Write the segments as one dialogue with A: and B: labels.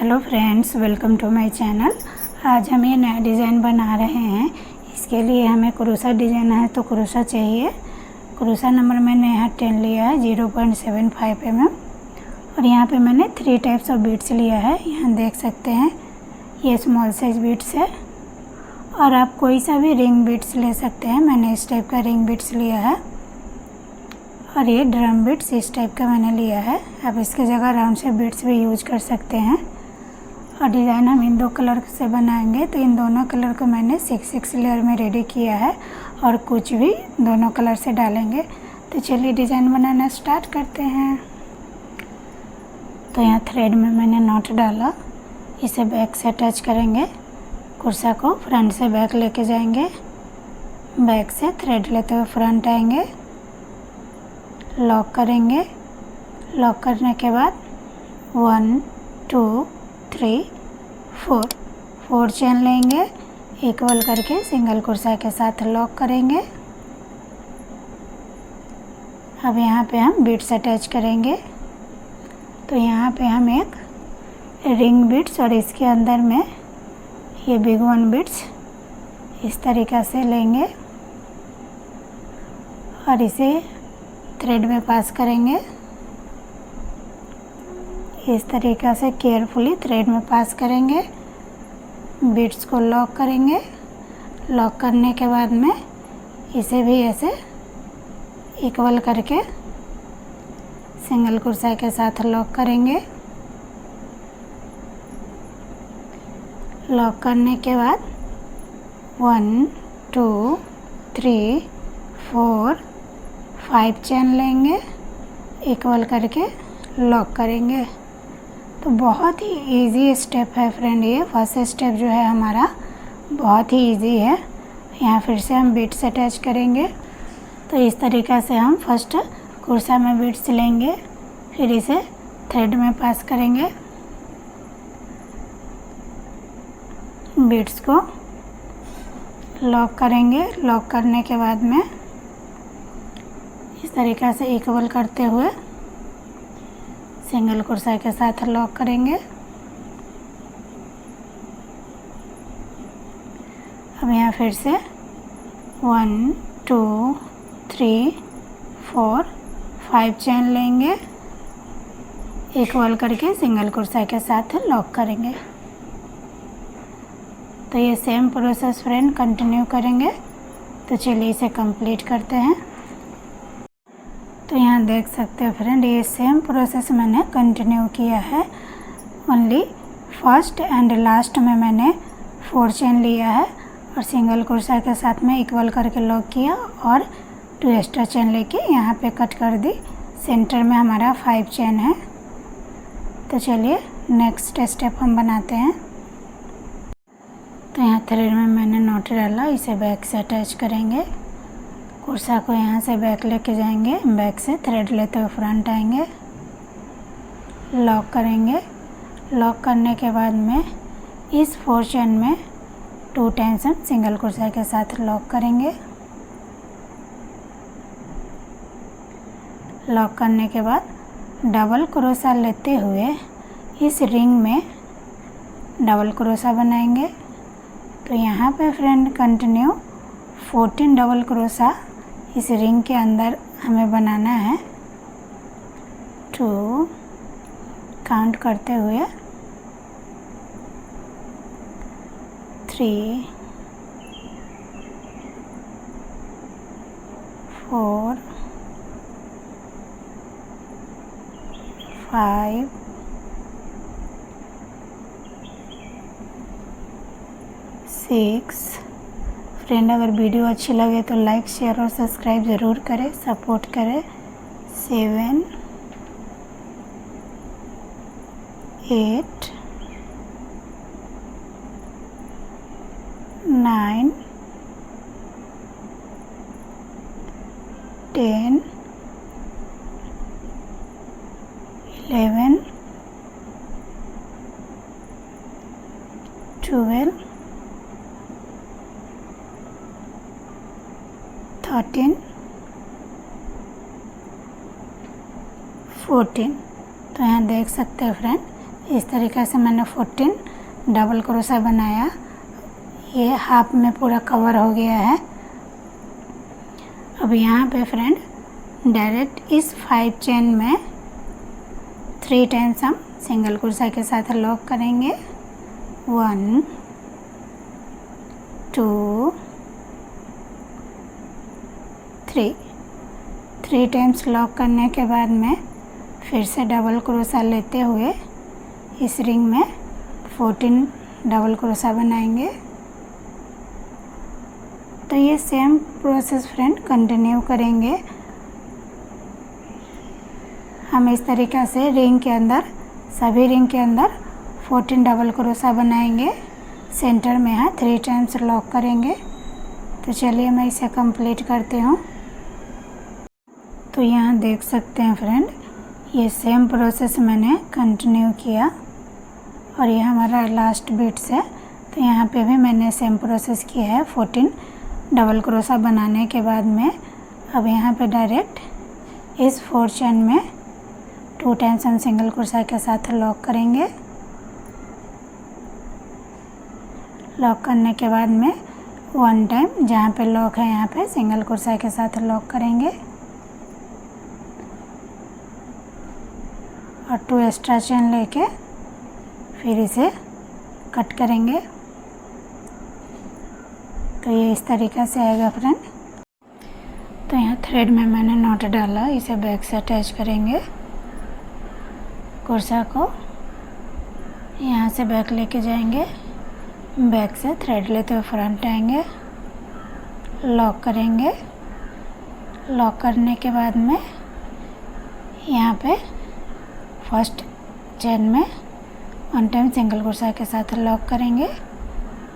A: Hello friends, welcome to my channel. आज हम ये नया डिज़ाइन बना रहे हैं। इसके लिए हमें क्रोशा डिज़ाइन है तो क्रोशा चाहिए। क्रोशा नंबर मैंने यहाँ 10 लिया है, 0.75 mm। और यहाँ पे मैंने 3 टाइप्स ऑफ बीड्स लिया है। यहाँ देख सकते हैं ये स्मॉल साइज बीड्स है और आप कोई सा भी रिंग बीड्स ले सकते हैं। मैंने इस टाइप का रिंग बीड्स लिया है और ये ड्रम बीड्स इस टाइप का मैंने लिया है। आप इसके जगह राउंड शेप बीड्स भी यूज कर सकते हैं। और डिज़ाइन हम इन 2 कलर से बनाएंगे, तो इन दोनों कलर को मैंने 6 लेयर में रेडी किया है और कुछ भी दोनों कलर से डालेंगे। तो चलिए डिज़ाइन बनाना स्टार्ट करते हैं। तो यहाँ थ्रेड में मैंने नॉट डाला, इसे बैक से अटैच करेंगे। कुर्सा को फ्रंट से बैक लेके जाएंगे, बैक से थ्रेड लेते हुए फ्रंट आएंगे, लॉक करेंगे। लॉक करने के बाद 1 2 3 4 चेन लेंगे, इक्वल करके सिंगल कुर्सा के साथ लॉक करेंगे। अब यहाँ पे हम बीड्स अटैच करेंगे। तो यहाँ पे हम एक रिंग बीड्स और इसके अंदर में ये बिग वन बीड्स इस तरीक़ा से लेंगे और इसे थ्रेड में पास करेंगे। इस तरीक़ा से केयरफुली थ्रेड में पास करेंगे, बीड्स को लॉक करेंगे। लॉक करने के बाद में इसे भी ऐसे इक्वल करके सिंगल कुर्सा के साथ लॉक करेंगे। लॉक करने के बाद 1 2 3 4 5 चेन लेंगे, इक्वल करके लॉक करेंगे। तो बहुत ही इजी स्टेप है फ्रेंड। ये फर्स्ट स्टेप जो है हमारा बहुत ही इजी है। यहाँ फिर से हम बीड्स अटैच करेंगे। तो इस तरीक़ा से हम फर्स्ट कुर्सा में बीड्स लेंगे, फिर इसे थ्रेड में पास करेंगे, बीड्स को लॉक करेंगे। लॉक करने के बाद में इस तरीक़ा से इक्वल करते हुए सिंगल कुर्सा के साथ लॉक करेंगे। अब यहाँ फिर से 1 2 3 4 5 चेन लेंगे, इक्वल करके सिंगल कुर्सा के साथ लॉक करेंगे। तो ये सेम प्रोसेस फ्रेंड कंटिन्यू करेंगे। तो चलिए इसे कंप्लीट करते हैं। तो यहाँ देख सकते हो फ्रेंड, ये सेम प्रोसेस मैंने कंटिन्यू किया है। ओनली फर्स्ट एंड लास्ट में मैंने 4 चेन लिया है और सिंगल कुर्सा के साथ में इक्वल करके लॉक किया और 2 एक्स्ट्रा चेन लेके यहाँ पे कट कर दी। सेंटर में हमारा 5 चेन है। तो चलिए नेक्स्ट स्टेप हम बनाते हैं। तो यहाँ थ्रेड में मैंने नॉट डाला, इसे बैक से अटैच करेंगे। कुर्सा को यहाँ से बैक लेके जाएंगे, बैक से थ्रेड लेते हुए फ्रंट आएंगे, लॉक करेंगे। लॉक करने के बाद में इस 4 चेन में 2 टाइम्स हम सिंगल कुर्सा के साथ लॉक करेंगे। लॉक करने के बाद डबल क्रोशा लेते हुए इस रिंग में डबल क्रोशा बनाएंगे। तो यहाँ पे फ्रेंड कंटिन्यू 14 डबल क्रोशा इस रिंग के अंदर हमें बनाना है। 2 काउंट करते हुए 3 4 5 6। फ्रेंड अगर वीडियो अच्छी लगे तो लाइक शेयर और सब्सक्राइब ज़रूर करें, सपोर्ट करें। 7 8 9 10 11 12 13 14। तो यहाँ देख सकते हो फ्रेंड, इस तरीक़े से मैंने 14 डबल क्रोशा बनाया। ये हाफ में पूरा कवर हो गया है। अब यहाँ पे फ्रेंड डायरेक्ट इस 5 चेन में 3 टाइम्स हम सिंगल क्रोशा के साथ लॉक करेंगे। 1 2 3 टाइम्स लॉक करने के बाद में फिर से डबल क्रोशा लेते हुए इस रिंग में 14 डबल क्रोशा बनाएंगे। तो ये सेम प्रोसेस फ्रेंड कंटिन्यू करेंगे। हम इस तरीक़ा से रिंग के अंदर, सभी रिंग के अंदर 14 डबल क्रोशा बनाएंगे। सेंटर में है 3 टाइम्स लॉक करेंगे। तो चलिए मैं इसे कंप्लीट करती हूँ। तो यहाँ देख सकते हैं फ्रेंड, ये सेम प्रोसेस मैंने कंटिन्यू किया और ये हमारा लास्ट बीट्स है। तो यहाँ पे भी मैंने सेम प्रोसेस किया है 14 डबल क्रोशा बनाने के बाद में। अब यहाँ पे डायरेक्ट इस 4 चेन में 2 टाइम्स हम सिंगल क्रोशा के साथ लॉक करेंगे। लॉक करने के बाद में 1 टाइम जहाँ पे लॉक है यहाँ पे सिंगल क्रोशा के साथ लॉक करेंगे और 2 एक्स्ट्रा चेन लेके फिर इसे कट करेंगे। तो ये इस तरीक़े से आएगा फ्रेंड। तो यहाँ थ्रेड में मैंने नॉट डाला, इसे बैक से अटैच करेंगे। क्रोशा को यहाँ से बैक लेके जाएंगे, बैक से थ्रेड लेते हुए फ्रंट आएंगे, लॉक करेंगे। लॉक करने के बाद में यहाँ पे फर्स्ट चेन में 1 टाइम सिंगल क्रोशा के साथ लॉक करेंगे।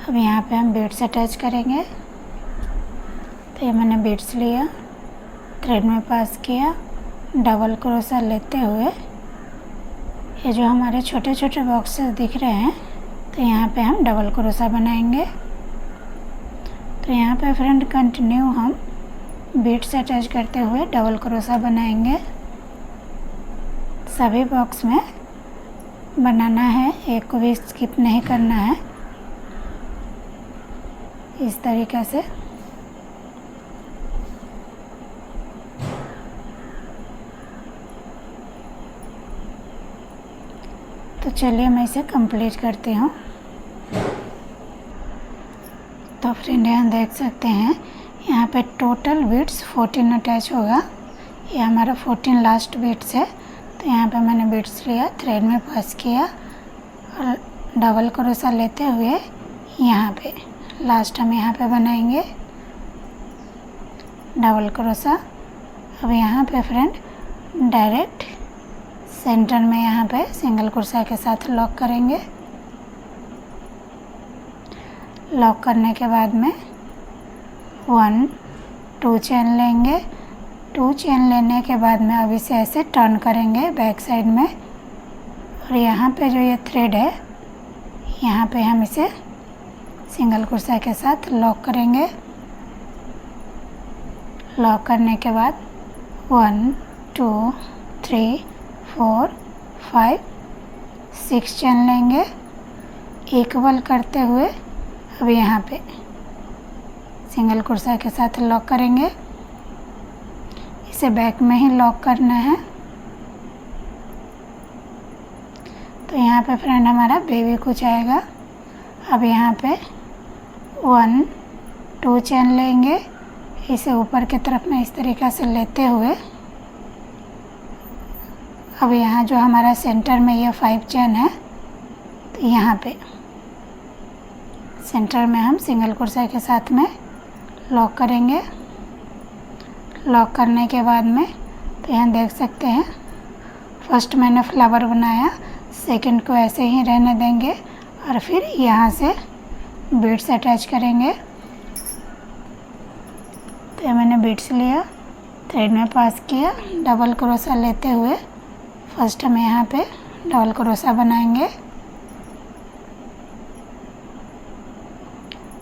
A: अब यहाँ पे हम बीड्स अटैच करेंगे। तो ये मैंने बीड्स लिया, थ्रेड में पास किया, डबल क्रोशा लेते हुए ये जो हमारे छोटे छोटे बॉक्सेस दिख रहे हैं, तो यहाँ पे हम डबल क्रोशा बनाएंगे। तो यहाँ पे फ्रेंड कंटिन्यू हम बीड्स अटैच करते हुए डबल क्रोशा बनाएंगे। सभी बॉक्स में बनाना है, एक को भी स्किप नहीं करना है। इस तरीक़े से तो चलिए मैं इसे कंप्लीट करती हूँ। तो फ्रेंड यहाँ देख सकते हैं, यहाँ पे टोटल बीट्स 14 अटैच होगा। ये हमारा 14 लास्ट बीट्स है। तो यहाँ पे मैंने बीट्स लिया, थ्रेड में पास किया और डबल क्रोशा लेते हुए यहाँ पे लास्ट हम यहाँ पे बनाएंगे डबल क्रोशा। अब यहाँ पे फ्रेंड डायरेक्ट सेंटर में यहाँ पे सिंगल क्रोशा के साथ लॉक करेंगे। लॉक करने के बाद में 1 2 चेन लेंगे। 2 चेन लेने के बाद में अब इसे ऐसे टर्न करेंगे बैक साइड में और यहाँ पे जो ये थ्रेड है यहाँ पे हम इसे सिंगल क्रोशा के साथ लॉक करेंगे। लॉक करने के बाद 1 2 3 4 5 6 चेन लेंगे, इक्वल करते हुए अब यहाँ पे सिंगल क्रोशा के साथ लॉक करेंगे। इसे बैक में ही लॉक करना है। तो यहाँ पे फ्रेंड हमारा बेबी कुछ आएगा। अब यहाँ पे 1 2 चेन लेंगे, इसे ऊपर की तरफ में इस तरीक़े से लेते हुए अब यहाँ जो हमारा सेंटर में ये 5 चेन है, तो यहाँ पे सेंटर में हम सिंगल क्रोशा के साथ में लॉक करेंगे। लॉक करने के बाद में तो यहाँ देख सकते हैं, फर्स्ट मैंने फ्लावर बनाया, सेकंड को ऐसे ही रहने देंगे और फिर यहाँ से बीड्स अटैच करेंगे। तो ये मैंने बीड्स लिया, थ्रेड में पास किया, डबल क्रोशा लेते हुए फर्स्ट हम यहाँ पे डबल क्रोशा बनाएंगे।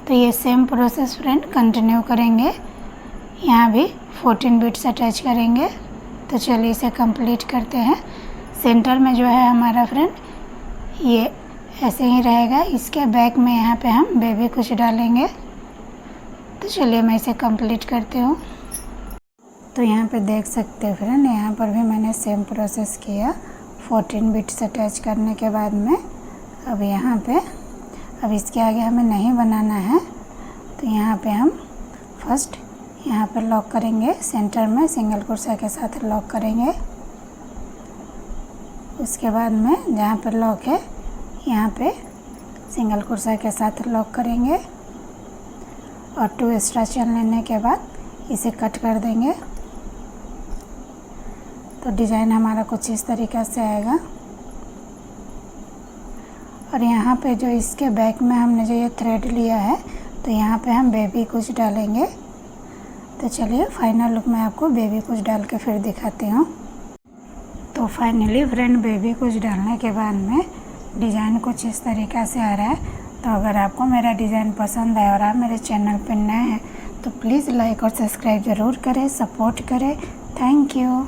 A: तो ये सेम प्रोसेस फ्रेंड कंटिन्यू करेंगे। यहाँ भी 14 बीट्स अटैच करेंगे। तो चलिए इसे कंप्लीट करते हैं। सेंटर में जो है हमारा फ्रेंड ये ऐसे ही रहेगा। इसके बैक में यहाँ पे हम बेबी कुछ डालेंगे। तो चलिए मैं इसे कंप्लीट करती हूँ। तो यहाँ पे देख सकते हो फ्रेंड, यहाँ पर भी मैंने सेम प्रोसेस किया 14 बिट्स अटैच करने के बाद में। अब यहाँ पे अब इसके आगे हमें नहीं बनाना है, तो यहाँ पे हम फर्स्ट यहाँ पे लॉक करेंगे, सेंटर में सिंगल क्रोशा के साथ लॉक करेंगे। उसके बाद में जहाँ पे लॉक है यहाँ पे सिंगल क्रोशा के साथ लॉक करेंगे और 2 एक्स्ट्रा चेन लेने के बाद इसे कट कर देंगे। तो डिज़ाइन हमारा कुछ इस तरीक़ा से आएगा। और यहाँ पे जो इसके बैक में हमने जो ये थ्रेड लिया है, तो यहाँ पे हम बेबी कुछ डालेंगे। तो चलिए फाइनल लुक में आपको बेबी कुछ डाल के फिर दिखाती हूँ। तो फाइनली फ्रेंड, बेबी कुछ डालने के बाद में डिज़ाइन कुछ इस तरीक़ा से आ रहा है। तो अगर आपको मेरा डिज़ाइन पसंद आए और आप मेरे चैनल पर नए हैं तो प्लीज़ लाइक और सब्सक्राइब ज़रूर करें, सपोर्ट करें। Thank you.